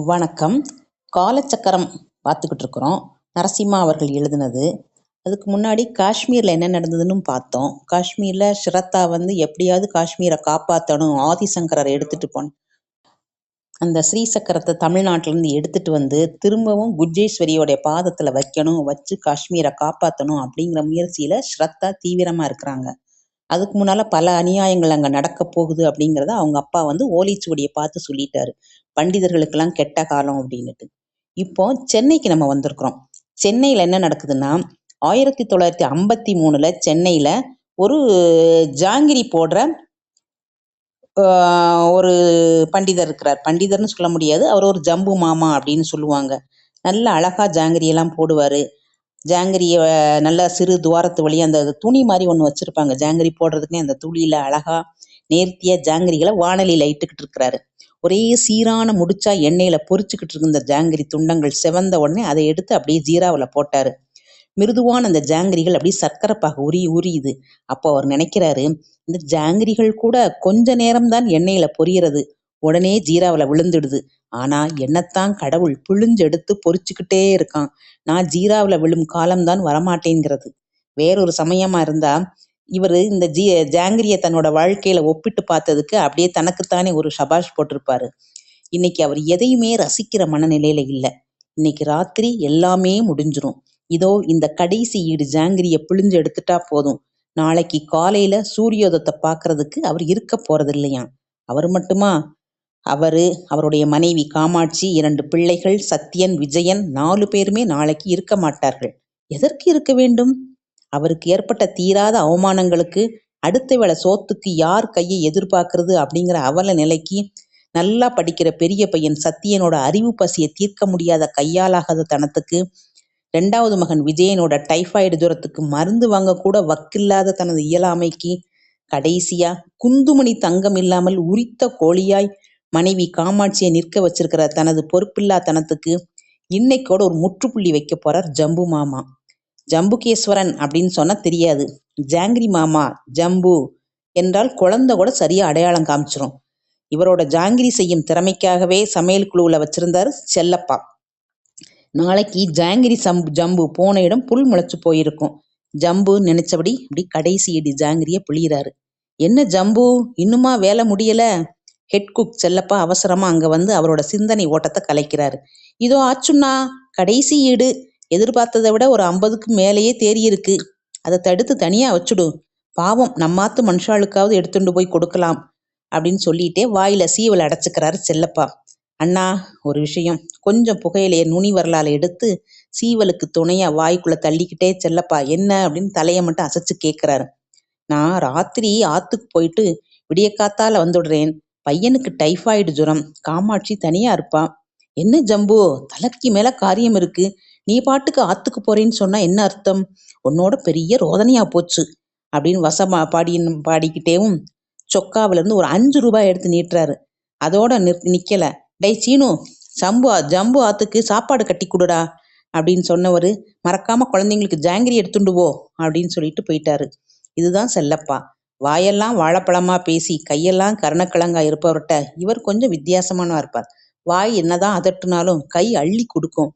வணக்கம். காலச்சக்கரம் பார்த்துக்கிட்டு இருக்கிறோம். நரசிம்மா அவர்கள் எழுதினது. அதுக்கு முன்னாடி காஷ்மீரில் என்ன நடந்ததுன்னு பார்த்தோம். காஷ்மீரில் ஸ்ரத்தா எப்படியாவது காஷ்மீரை காப்பாற்றணும், ஆதிசங்கரரை எடுத்துட்டு அந்த ஸ்ரீசக்கரத்தை தமிழ்நாட்டிலேருந்து எடுத்துட்டு திரும்பவும் குஜேஸ்வரியோடைய பாதத்தில் வைக்கணும், வச்சு காஷ்மீரை காப்பாற்றணும் அப்படிங்கிற முயற்சியில் ஸ்ரத்தா தீவிரமாக இருக்கிறாங்க. அதுக்கு முன்னால் பல அநியாயங்கள் அங்கே நடக்க போகுது அப்படிங்கிறத அவங்க அப்பா ஓலைச்சுவடியை பார்த்து சொல்லிட்டாரு. பண்டிதர்களுக்கெல்லாம் கெட்ட காலம் அப்படின்னுட்டு. இப்போ சென்னைக்கு நம்ம வந்திருக்கிறோம். சென்னையில் என்ன நடக்குதுன்னா, 1953 சென்னையில் ஒரு ஜாங்கிரி போடுற ஒரு பண்டிதர் இருக்கிறார். பண்டிதர்னு சொல்ல முடியாது, அவர் ஒரு ஜம்பு மாமா அப்படின்னு சொல்லுவாங்க. நல்ல அழகா ஜாங்கிரியெல்லாம் போடுவார். ஜாங்கிரியை நல்லா சிறு துவாரத்து வழியாக அந்த துணி மாதிரி ஒன்று வச்சுருப்பாங்க ஜாங்கிரி போடுறதுக்குன்னே, அந்த துளியில் அழகா நேர்த்தியாக ஜாங்கிரிகளை வானலியில் இட்டுக்கிட்டு இருக்கிறாரு. ஒரே சீரான முடிச்சா எண்ணெயில் பொரிச்சுக்கிட்டு இருக்க இந்த ஜாங்கிரி துண்டங்கள் செவந்த உடனே அதை எடுத்து அப்படியே ஜீராவில் போட்டார். மிருதுவான அந்த ஜாங்கிரிகள் அப்படியே சர்க்கரை பாகு உரியுது. அப்போ அவர் நினைக்கிறாரு, இந்த ஜாங்கிரிகள் கூட கொஞ்ச நேரம்தான் எண்ணெயில் பொரியறது, உடனே ஜீராவில் விழுந்துடுது. ஆனா என்னத்தான் கடவுள் பிழிஞ்சு எடுத்து பொரிச்சுக்கிட்டே இருக்கான். நான் ஜீராவில் விழும் காலம்தான் வரமாட்டேங்கிறது. வேறொரு சமயமா இருந்தா இவர் இந்த ஜாங்கிரியை தன்னோட வாழ்க்கையில ஒப்பிட்டு பார்த்ததுக்கு அப்படியே தனக்குத்தானே ஒரு சபாஷ் போட்டிருப்பாரு. இன்னைக்கு அவர் எதையுமே ரசிக்கிற மனநிலையில இல்லை. இன்னைக்கு ராத்திரி எல்லாமே முடிஞ்சிரும். இதோ இந்த கடைசி ஈடு ஜாங்கிரியை பிழிஞ்சு எடுத்துட்டா போதும். நாளைக்கு காலையில சூரியோதத்தை பார்க்கறதுக்கு அவர் இருக்க போறது இல்லையா. அவர் மட்டுமா, அவருடைய மனைவி காமாட்சி, 2 பிள்ளைகள் சத்யன், விஜயன், 4 பேருமே நாளைக்கு இருக்க மாட்டார்கள். எதற்கு இருக்க வேண்டும்? அவருக்கு ஏற்பட்ட தீராத அவமானங்களுக்கு, அடுத்த வேளை சோத்துக்கு யார் கையை எதிர்பார்க்கறது அப்படிங்கிற அவல நிலைக்கு, நல்லா படிக்கிற பெரிய பையன் சத்தியனோட அறிவு பசியை தீர்க்க முடியாத கையாலாகாத தனத்துக்கு, 2வது மகன் விஜயனோட டைபாய்டு ஜுரத்துக்கு மருந்து வாங்க கூட வக்கில்லாத தனது இயலாமைக்கு, கடைசியா குந்துமணி தங்கம் இல்லாமல் உரித்த கோழியாய் மனைவி காமாட்சியை நிற்க வச்சிருக்கிற தனது பொறுப்பில்லா தனத்துக்கு இன்னைக்கோட ஒரு முற்றுப்புள்ளி வைக்க போறார் ஜம்பு மாமா. ஜம்புகேஸ்வரன் அப்படின்னு சொன்னா தெரியாது. ஜாங்கிரி மாமா, ஜம்பு என்றால் குழந்தை கூட சரியா அடையாளம் காமிச்சிரும். இவரோட ஜாங்கிரி செய்யும் திறமைக்காகவே சமையல் குழுவுல வச்சிருந்தாரு செல்லப்பா. நாளைக்கு ஜாங்கிரி ஜம்பு போன இடம் புல் முளைச்சு போயிருக்கும். ஜம்பு நினைச்சபடி இப்படி கடைசி இடி ஜாங்கிரிய பிழிகிறாரு. என்ன ஜம்பு, இன்னுமா வேலை முடியல? ஹெட் குக் செல்லப்பா அவசரமா அங்க அவரோட சிந்தனை ஓட்டத்தை கலைக்கிறாரு. இதோ ஆச்சுன்னா, கடைசி ஈடு எதிர்பார்த்ததை விட ஒரு 50க்கு மேலேயே தேறி இருக்கு. அதை தடுத்து தனியா வச்சுடு. பாவம் நம்மாத்து மனுஷாளுக்காவது எடுத்துட்டு போய் கொடுக்கலாம் அப்படின்னு சொல்லிட்டே வாயில சீவலை அடைச்சுக்கிறாரு செல்லப்பா. அண்ணா, ஒரு விஷயம். கொஞ்சம் புகையிலைய நுனி வரலால எடுத்து சீவலுக்கு துணையா வாய்க்குள்ள தள்ளிக்கிட்டே செல்லப்பா. என்ன அப்படின்னு தலையை மட்டும் அசைச்சு கேட்கிறாரு. நான் ராத்திரி ஆத்துக்கு போயிட்டு விடிய காத்தால வந்துடுறேன். பையனுக்கு டைபாய்டு ஜுரம், காமாட்சி தனியா இருப்பா. என்ன ஜம்பு, தலைக்கு மேல காரியம் இருக்கு, நீ பாட்டுக்கு ஆத்துக்கு போறேன்னு சொன்னா என்ன அர்த்தம்? உன்னோட பெரிய ரோதனையா போச்சு அப்படின்னு வசமா பாடிக்கிட்டேவும் சொக்காவில இருந்து ஒரு 5 ரூபாய் எடுத்து நீட்டுறாரு. அதோட நிக்கல. டை சீனு, ஜம்பு ஆத்துக்கு சாப்பாடு கட்டி கொடுடா அப்படின்னு சொன்னவரு, மறக்காம குழந்தைங்களுக்கு ஜாங்கிரி எடுத்துண்டு போ அப்படின்னு சொல்லிட்டு போயிட்டாரு. இதுதான் செல்லப்பா. வாயெல்லாம் வாழைப்பழமா பேசி கையெல்லாம் கருணக்கிழங்கா இருப்பவர்கிட்ட இவர் கொஞ்சம் வித்தியாசமானவா இருப்பார். வாய் என்னதான் அதட்டுனாலும் கை அள்ளி கொடுக்கும்.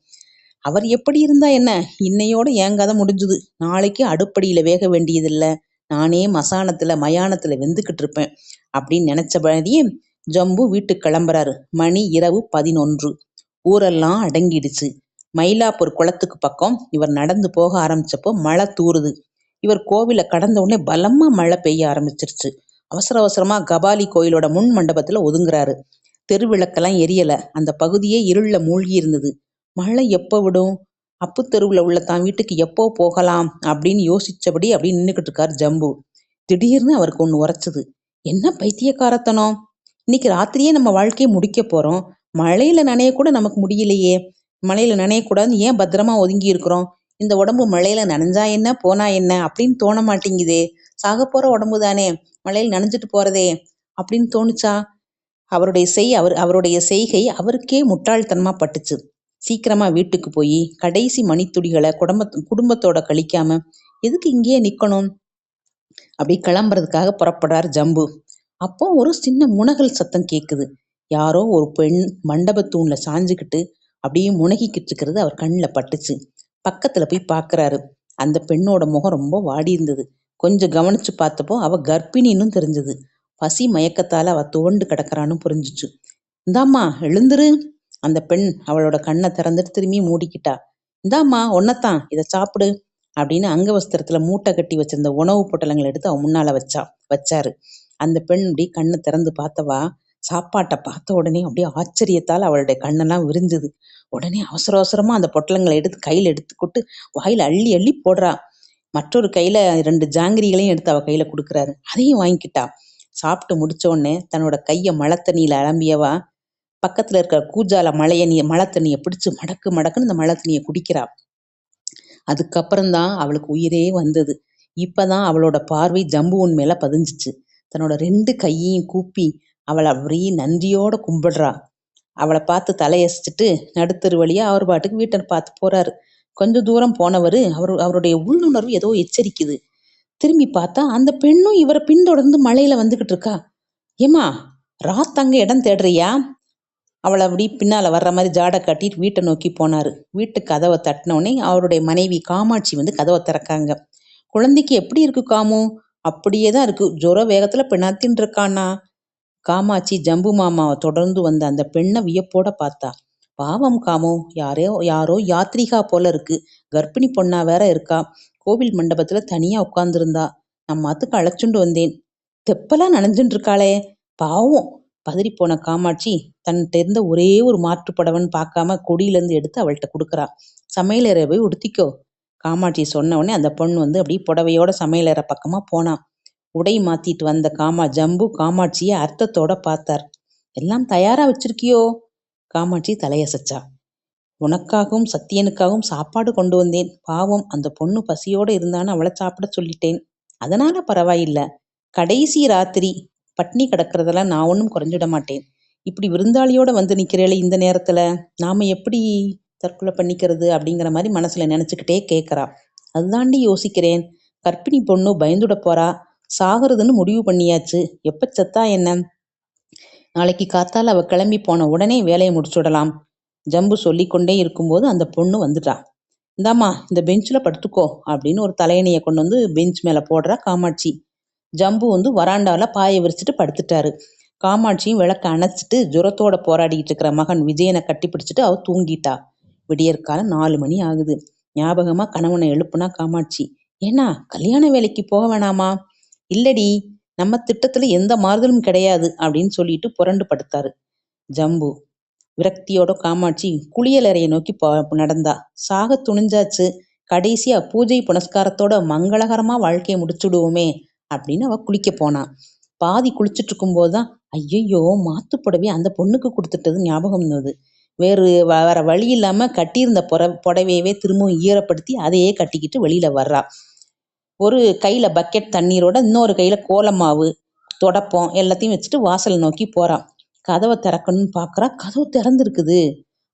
அவர் எப்படி இருந்தா என்ன, இன்னையோட என் கதை முடிஞ்சுது. நாளைக்கு அடுப்படியில வேக வேண்டியதில்லை, நானே மயானத்துல வெந்துக்கிட்டு இருப்பேன் அப்படின்னு நினைச்சபடியே ஜம்பு வீட்டுக்கு கிளம்புறாரு. மணி இரவு 11. ஊரெல்லாம் அடங்கிடுச்சு. மயிலாப்பூர் குளத்துக்கு பக்கம் இவர் நடந்து போக ஆரம்பிச்சப்போ மழை தூறுது. இவர் கோவில கடந்த உடனே பலமா மழை பெய்ய ஆரம்பிச்சிருச்சு. அவசர அவசரமா கபாலி கோயிலோட முன் மண்டபத்துல ஒதுங்குறாரு. தெருவிளக்கெல்லாம் எரியல. அந்த பகுதியே இருள்ல மூழ்கி இருந்தது. மழை எப்போ விடும்? அப்பு தெருவுல உள்ள தான் வீட்டுக்கு எப்போ போகலாம் அப்படின்னு யோசிச்சபடி அப்படி நின்றுக்கிட்டு இருக்காரு ஜம்பு. திடீர்னு அவருக்கு ஒண்ணு உரைச்சது. என்ன பைத்தியக்காரத்தனம், இன்னைக்கு ராத்திரியே நம்ம வாழ்க்கையை முடிக்க போறோம். மழையில நனைய கூட நமக்கு முடியலையே. மழையில நனையக்கூடாதுன்னு ஏன் பத்திரமா ஒதுங்கி இருக்கிறோம்? இந்த உடம்பு மழையில நனைஞ்சா என்ன போனா என்ன அப்படின்னு தோண மாட்டேங்குதே. சாக போற உடம்பு தானே, மழையில் நனைஞ்சிட்டு போறதே அப்படின்னு தோணுச்சா? அவருடைய செய்கை அவருக்கே முட்டாள்தனமா பட்டுச்சு. சீக்கிரமா வீட்டுக்கு போய் கடைசி மணித்துளிகளை குடும்பத்தோட கழிக்காம எதுக்கு இங்கேயே நிக்கணும் அப்படி கிளம்புறதுக்காக புறப்படுறார் ஜம்பு. அப்போ ஒரு சின்ன முனகல் சத்தம் கேக்குது. யாரோ ஒரு பெண் மண்டபத்தூண்ல சாஞ்சுக்கிட்டு அப்படியே முனகிக்கிட்டு இருக்கிறது அவர் கண்ணில் பட்டுச்சு. பக்கத்துல போய் பார்க்கறாரு. அந்த பெண்ணோட முகம் ரொம்ப வாடி இருந்தது. கொஞ்சம் கவனிச்சு பார்த்தப்போ அவ கர்ப்பிணின்னு தெரிஞ்சது. பசி மயக்கத்தால அவ துவண்டு கிடக்குறான்னு புரிஞ்சுச்சு. இந்தாம்மா எழுந்துரு. அந்த பெண் அவளோட கண்ணை திறந்துட்டு திரும்பி மூடிக்கிட்டா. இந்தாம்மா ஒன்னத்தான், இதை சாப்பிடு அப்படின்னு அங்கவஸ்திரத்துல மூட்டை கட்டி வச்சிருந்த உணவு பொட்டலங்களை எடுத்து அவன் முன்னால வச்சாரு. அந்த பெண் அப்படி கண்ணை திறந்து பார்த்தவா சாப்பாட்டை பார்த்த உடனே அப்படியே ஆச்சரியத்தால் அவளுடைய கண்ணெல்லாம் விரிஞ்சுது. உடனே அவசர அவசரமா அந்த பொட்டலங்களை எடுத்து கையில எடுத்துக்கிட்டு வாயில அள்ளி அள்ளி போடுறா. மற்றொரு கையில 2 ஜாங்கிரிகளையும் எடுத்து அவ கையில கொடுக்குறாரு. அதையும் வாங்கிக்கிட்டா. சாப்பிட்டு முடிச்ச உடனே தன்னோட கைய மழை தண்ணியில அலம்பியவா பக்கத்துல இருக்கிற கூஜால மழை தண்ணியை பிடிச்சு மடக்கு மடக்குன்னு இந்த மழை தண்ணியை குடிக்கிறா. அதுக்கப்புறம்தான் அவளுக்கு உயிரே வந்தது. இப்பதான் அவளோட பார்வை ஜம்புவின் மேல பதிஞ்சிச்சு. தன்னோட 2 கையையும் கூப்பி அவளை அப்படியே நன்றியோட கும்பிடுறா. அவளை பார்த்து தலையசிச்சுட்டு நடுத்தரு வழியா அவர் பாட்டுக்கு வீட்டை பார்த்து போறாரு. கொஞ்ச தூரம் போனவரு அவருடைய உள்ளுணர்வு ஏதோ எச்சரிக்குது. திரும்பி பார்த்தா அந்த பெண்ணும் இவரை பின்தொடர்ந்து மழையில வந்துகிட்டு இருக்கா. ஏமா ராத்தங்க இடம் தேடுறியா? அவளை அப்படி பின்னால வர்ற மாதிரி ஜாடை காட்டிட்டு வீட்டை நோக்கி போனாரு. வீட்டு கதவை தட்டினோடனே அவருடைய மனைவி காமாட்சி வந்து கதவை திறக்காங்க. குழந்தைக்கு எப்படி இருக்கு காமு? அப்படியேதான் இருக்கு, ஜுர வேகத்துல பிணத்தின்னு இருக்கானா. காமாட்சி ஜம்பு மாமாவை தொடர்ந்து வந்த அந்த பெண்ணை வியப்போட பார்த்தா. பாவம் காமு, யாரோ யாத்ரிகா போல இருக்கு. கர்ப்பிணி பொண்ணா வேற இருக்கா. கோவில் மண்டபத்துல தனியா உட்கார்ந்துருந்தா. நான் மாத்துக்கு அழைச்சுண்டு வந்தேன். தெப்பெல்லாம் நனைஞ்சுட்டு இருக்காளே பாவம். பதறி போன காமாட்சி தன்கிட்ட இருந்த ஒரே ஒரு மாற்று புடவன்னு பார்க்காம கொடியிலேருந்து எடுத்து அவள்கிட்ட கொடுக்குறா. சமையலறை போய் உடுத்திக்கோ. காமாட்சி சொன்ன உடனே அந்த பொண்ணு வந்து அப்படியே புடவையோட சமையலறை பக்கமா போனா. உடை மாத்திட்டு வந்த ஜம்பு காமாட்சியை அர்த்தத்தோட பார்த்தார். எல்லாம் தயாரா வச்சிருக்கியோ? காமாட்சி தலையசைச்சா. உனக்காகவும் சத்தியனுக்காகவும் சாப்பாடு கொண்டு வந்தேன். பாவம் அந்த பொண்ணு பசியோட இருந்தான்னு அவளை சாப்பிட சொல்லிட்டேன். அதனால பரவாயில்ல. கடைசி ராத்திரி பட்னி கிடக்கிறதெல்லாம் நான் ஒன்றும் குறைஞ்சிட மாட்டேன். இப்படி விருந்தாளியோட வந்து நிக்கிறேளே இந்த நேரத்துல, நாம எப்படி தற்கொலை பண்ணிக்கிறது அப்படிங்கிற மாதிரி மனசுல நினைச்சுக்கிட்டே கேட்கறா. அதுதாண்டி யோசிக்கிறேன். கர்ப்பிணி பொண்ணு பயந்துட போறா. சாகிறதுன்னு முடிவு பண்ணியாச்சு. எப்ப செத்தா என்ன? நாளைக்கு காத்தால அவ கிளம்பி போன உடனே வேலையை முடிச்சுடலாம். ஜம்பு சொல்லிக்கொண்டே இருக்கும்போது அந்த பொண்ணு வந்துட்டா. இந்தாம்மா இந்த பெஞ்சில் படுத்துக்கோ அப்படின்னு ஒரு தலையணையை கொண்டு வந்து பெஞ்ச் மேல போடுறா காமாட்சி. ஜம்பு வந்து வராண்டால பாயை விரிச்சிட்டு படுத்துட்டாரு. காமாட்சியும் விளக்க அணைச்சிட்டு ஜுரத்தோட போராடிட்டு இருக்கிற மகன் விஜயனை கட்டி பிடிச்சிட்டு அவ தூங்கிட்டா. விடியற்காலம் 4 மணி ஆகுது. ஞாபகமா கணவனை எழுப்புனா காமாட்சி. ஏன்னா கல்யாண வேலைக்கு போக வேணாமா? இல்லடி, நம்ம திட்டத்துல எந்த மாறுதலும் கிடையாது அப்படின்னு சொல்லிட்டு புரண்டு படுத்தாரு. ஜம்பு விரக்தியோட காமாட்சி குளியலறையை நோக்கி நடந்தா. சாக துணிஞ்சாச்சு. கடைசியா பூஜை புனஸ்காரத்தோட மங்களகரமா வாழ்க்கையை முடிச்சுடுவோமே அப்படின்னு அவ குளிக்க போனா. பாதி குளிச்சுட்டு இருக்கும் போதுதான் ஐயையோ மாத்து புடவை அந்த பொண்ணுக்கு கொடுத்துட்டது ஞாபகம் இருந்தது. வேற வழி இல்லாம கட்டியிருந்த புடவையவே திரும்பவும் ஈரப்படுத்தி அதையே கட்டிக்கிட்டு வெளியில வர்றா. ஒரு கையில பக்கெட் தண்ணீரோட இன்னொரு கையில கோலமாவு தொடப்பம் எல்லாத்தையும் வச்சுட்டு வாசல் நோக்கி போறா. கதவை திறக்கணும்னு பாக்குறா. கதவு திறந்துருக்குது.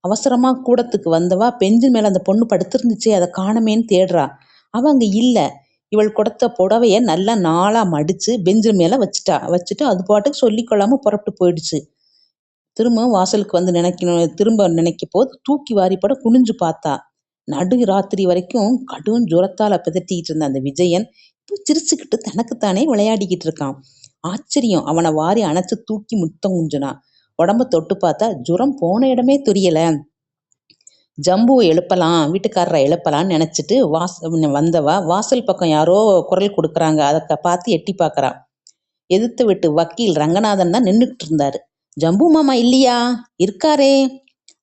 அவசரமா கூடத்துக்கு வந்தவா பெஞ்சு மேல அந்த பொண்ணு படுத்திருந்துச்சு, அதை காணமேன்னு தேடுறா. அவ அங்க இல்ல. இவள் கொடுத்த புடவைய நல்லா 4ஆ மடிச்சு பெஞ்சு மேல வச்சுட்டு அது பாட்டுக்கு சொல்லிக்கொள்ளாம புறப்பட்டு போயிடுச்சு. திரும்ப வாசலுக்கு வந்து நினைக்க போது தூக்கி வாரிப்பட குனிஞ்சு பார்த்தா. நடு ராத்திரி வரைக்கும் கடும் ஜுரத்தால பிதட்டிக்கிட்டு இருந்த அந்த விஜயன் இப்போ சிரிச்சுக்கிட்டு தனக்குத்தானே விளையாடிக்கிட்டு இருக்கான். ஆச்சரியம். அவனை வாரி அணைச்சு தூக்கி முத்தம் குஞ்சுனா. உடம்ப தொட்டு பார்த்தா ஜுரம் போன இடமே தெரியல. ஜம்புவை எழுப்பலாம், வீட்டுக்காரரை எழுப்பலான்னு நினைச்சிட்டு வந்தவா வாசல் பக்கம் யாரோ குரல் கொடுக்குறாங்க. அதை பார்த்து எட்டி பார்க்கறா. எதிர்த்து விட்டு வக்கீல் ரங்கநாதன் தான் நின்றுட்டு இருந்தாரு. ஜம்பு மாமா இல்லையா? இருக்காரே.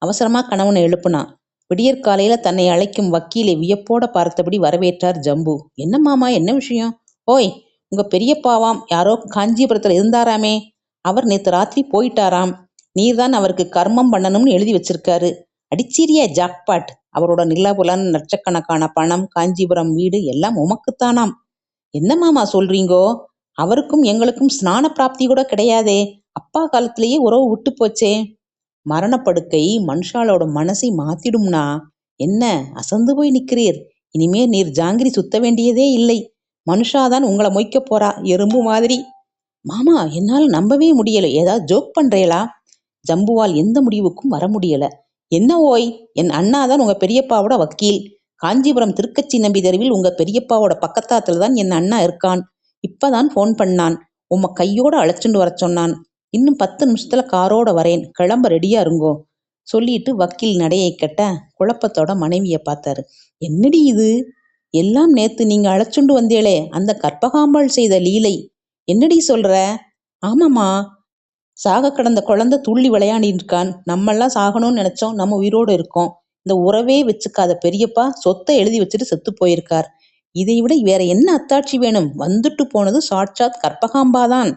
அவசரமா கணவனை எழுப்புனா. விடியற்காலையில தன்னை அழைக்கும் வக்கீலை வியப்போட பார்த்தபடி வரவேற்றார் ஜம்பு. என்ன மாமா, என்ன விஷயம்? ஓய், உங்க பெரியப்பாவாம் யாரோ காஞ்சிபுரத்துல இருந்தாராமே, அவர் நேத்து ராத்திரி போயிட்டாராம். நீர்தான் அவருக்கு கர்மம் பண்ணணும்னு எழுதி வச்சிருக்காரு. அடிச்சீரியா ஜாக்பாட். அவரோட நிலபுலன், லட்சக்கணக்கான பணம், காஞ்சிபுரம் வீடு எல்லாம் உமக்குத்தானாம். என்ன மாமா சொல்றீங்கோ? அவருக்கும் எங்களுக்கும் ஸ்நான பிராப்தி கூட கிடையாதே. அப்பா காலத்திலேயே உறவு விட்டு போச்சே. மரணப்படுக்கை மனுஷாலோட மனசை மாத்திடும்னா. என்ன அசந்து போய் நிக்கிறீர்? இனிமே நீர் ஜாங்கிரி சுத்த வேண்டியதே இல்லை. மனுஷாதான் உங்களை மொய்க்க போறா, எறும்பு மாதிரி. மாமா, என்னால நம்பவே முடியல. ஏதாவது ஜோக் பண்றேளா? ஜம்புவால் எந்த முடிவுக்கும் வர முடியல. என்ன ஓய், என் அண்ணாதான் உங்க பெரியப்பாவோட வக்கீல். காஞ்சிபுரம் திருக்கச்சி நம்பி தெருவில் உங்க பெரியப்பாவோட பக்கத்தாத்துல தான் என் அண்ணா இருக்கான். இப்பதான் போன் பண்ணான். உம்ம கையோட அழைச்சுண்டு வர சொன்னான். இன்னும் 10 நிமிஷத்துல காரோட வரேன், கிளம்ப ரெடியா இருங்கோ சொல்லிட்டு வக்கீல் நடையை கட்ட குழப்பத்தோட மனைவிய பார்த்தாரு. என்னடி இது? எல்லாம் நேத்து நீங்க அழைச்சுண்டு வந்தேளே, அந்த கற்பகாம்பாள் செய்த லீலை. என்னடி சொல்ற? ஆமாம்மா, சாக கிடந்த குழந்தை துள்ளி விளையாடிட்டு இருக்கான். நம்மெல்லாம் சாகணும்னு நினைச்சோம், நம்ம உயிரோடு இருக்கோம். இந்த உறவே வச்சுக்காத பெரியப்பா சொத்தை எழுதி வச்சுட்டு செத்து போயிருக்கார். இதை விட வேற என்ன அத்தாட்சி வேணும்? வந்துட்டு போனது சாட்சாத் கற்பகாம்பாதான்.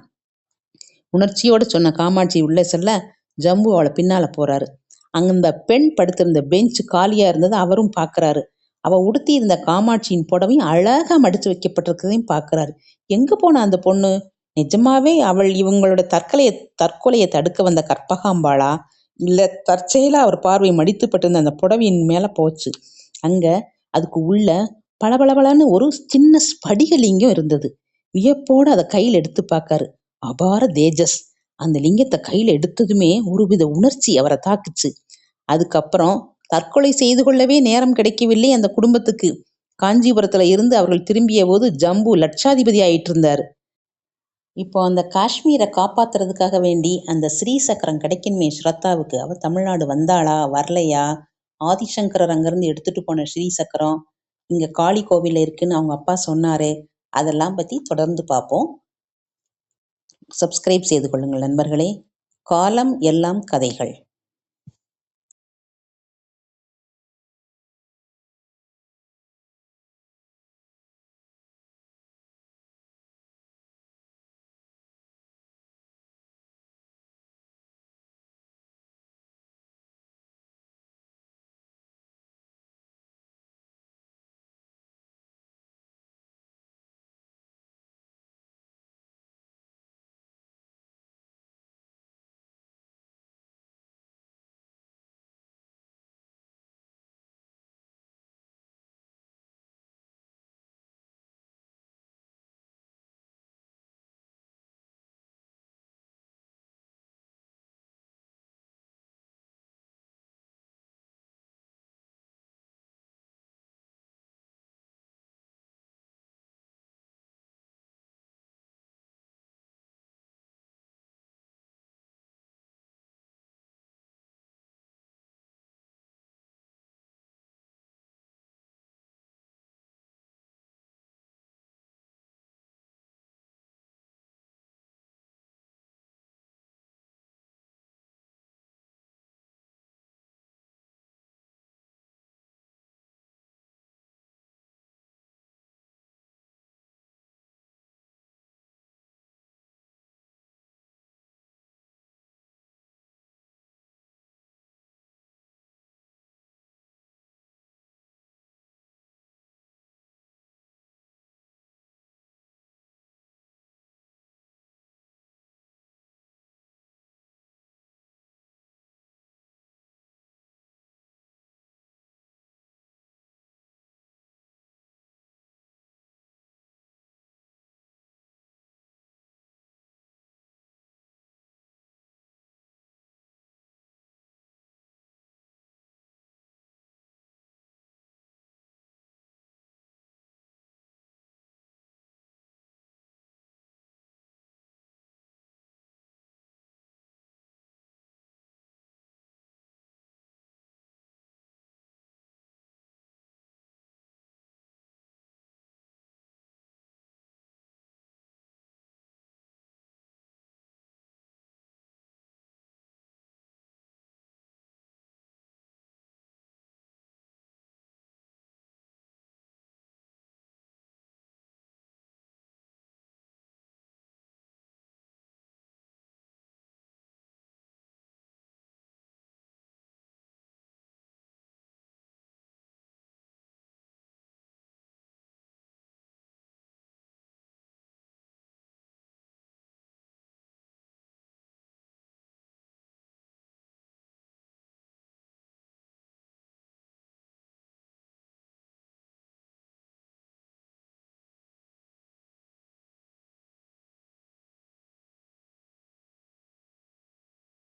உணர்ச்சியோட சொன்ன காமாட்சி உள்ளே செல்ல ஜம்பு அவளை பின்னால போறாரு. அந்த பெண் படுத்திருந்த பெஞ்ச் காலியா இருந்தது அவரும் பாக்குறாரு. அவ உடுத்தி இருந்த காமாட்சியின் புடவையும் அழகா மடிச்சு வைக்கப்பட்டிருக்கிறதையும் பாக்குறாரு. எங்க போன அந்த பொண்ணு? நிஜமாவே அவள் இவங்களோட தற்கொலையை தடுக்க வந்த கற்பகாம்பாளா, இல்ல தற்செயலா அவர் பார்வை மடித்துப்பட்டிருந்த அந்த புடவையின் மேல போச்சு. அங்க அதுக்கு உள்ள பளபளபளன்னு ஒரு சின்ன ஸ்படிகலிங்கம் இருந்தது. வியப்போடு அதை கையில் எடுத்து பார்க்காரு. அபார தேஜஸ். அந்த லிங்கத்தை கையில எடுத்ததுமே ஒருவித உணர்ச்சி அவரை தாக்குச்சு. அதுக்கப்புறம் தற்கொலை செய்து கொள்ளவே நேரம் கிடைக்கவில்லை அந்த குடும்பத்துக்கு. காஞ்சிபுரத்துல இருந்து அவர்கள் திரும்பிய போது ஜம்பு லட்சாதிபதி ஆயிட்டு இருந்தாரு. இப்போ அந்த காஷ்மீரை காப்பாத்துறதுக்காக வேண்டி அந்த ஸ்ரீ சக்கரம் கிடைக்கணுமே ஸ்ரத்தாவுக்கு. அவ தமிழ்நாடு வந்தாளா வரலையா? ஆதிசங்கரர் அங்கிருந்து எடுத்துட்டு போன ஸ்ரீ சக்கரம் இங்க காளி கோவில்ல இருக்குன்னு அவங்க அப்பா சொன்னாரே, அதெல்லாம் பத்தி தொடர்ந்து பார்ப்போம். சப்ஸ்கிரைப் செய்து கொள்ளுங்கள் நண்பர்களே. காலம் எல்லாம் கதைகள்.